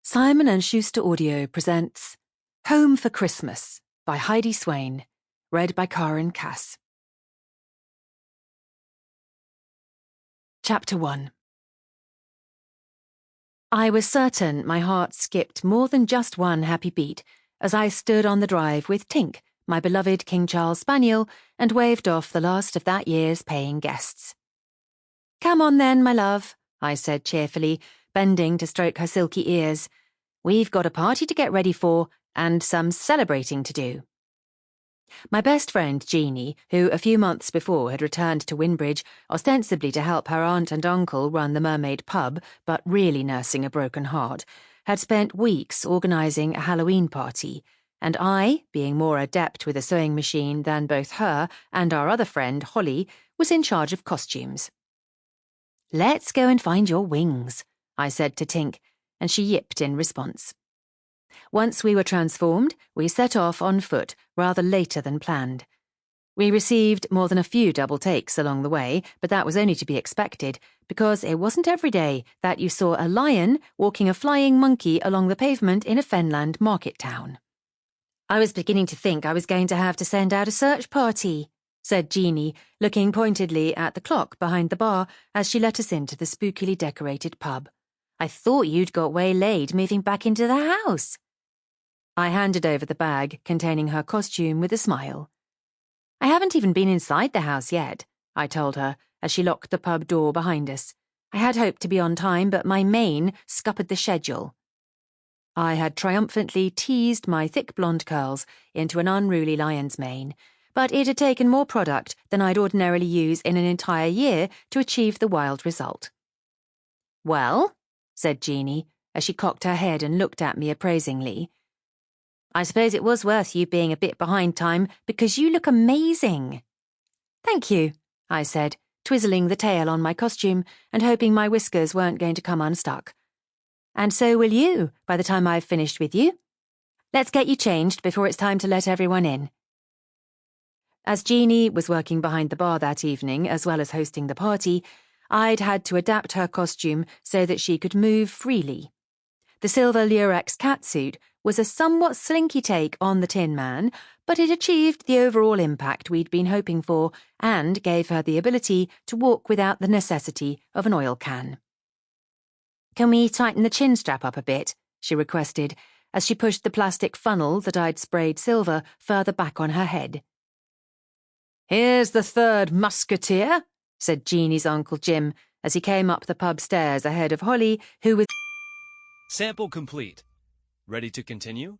Simon & Schuster Audio presents Home for Christmas by Heidi Swain, read by Karen Cass. Chapter 1. I was certain my heart skipped more than just one happy beat as I stood on the drive with Tink, my beloved King Charles Spaniel, and waved off the last of that year's paying guests. "Come on then, my love," I said cheerfully, bending to stroke her silky ears. "We've got a party to get ready for, and some celebrating to do." My best friend Jeannie, who a few months before had returned to Wynbridge, ostensibly to help her aunt and uncle run the Mermaid pub, but really nursing a broken heart, had spent weeks organising a Halloween party, and I, being more adept with a sewing machine than both her and our other friend, Holly, was in charge of costumes. "Let's go and find your wings," I said to Tink, and she yipped in response. Once we were transformed, we set off on foot rather later than planned. We received more than a few double takes along the way, but that was only to be expected, because it wasn't every day that you saw a lion walking a flying monkey along the pavement in a Fenland market town. "I was beginning to think I was going to have to send out a search party," said Jeannie, looking pointedly at the clock behind the bar as she let us into the spookily decorated pub. "I thought you'd got waylaid moving back into the house." I handed over the bag containing her costume with a smile. "I haven't even been inside the house yet," I told her as she locked the pub door behind us. "I had hoped to be on time, but my mane scuppered the schedule." I had triumphantly teased my thick blonde curls into an unruly lion's mane, but it had taken more product than I'd ordinarily use in an entire year to achieve the wild result. "Well," said Jeannie, as she cocked her head and looked at me appraisingly, "I suppose it was worth you being a bit behind time, because you look amazing." "Thank you," I said, twizzling the tail on my costume and hoping my whiskers weren't going to come unstuck. "And so will you, by the time I've finished with you. Let's get you changed before it's time to let everyone in." As Jeannie was working behind the bar that evening, as well as hosting the party, I'd had to adapt her costume so that she could move freely. The silver lurex catsuit was a somewhat slinky take on the Tin Man, but it achieved the overall impact we'd been hoping for and gave her the ability to walk without the necessity of an oil can. "Can we tighten the chin strap up a bit?" she requested, as she pushed the plastic funnel that I'd sprayed silver further back on her head. "Here's the third musketeer," said Jeannie's Uncle Jim, as he came up the pub stairs ahead of Holly, who was... "Sample complete. Ready to continue?"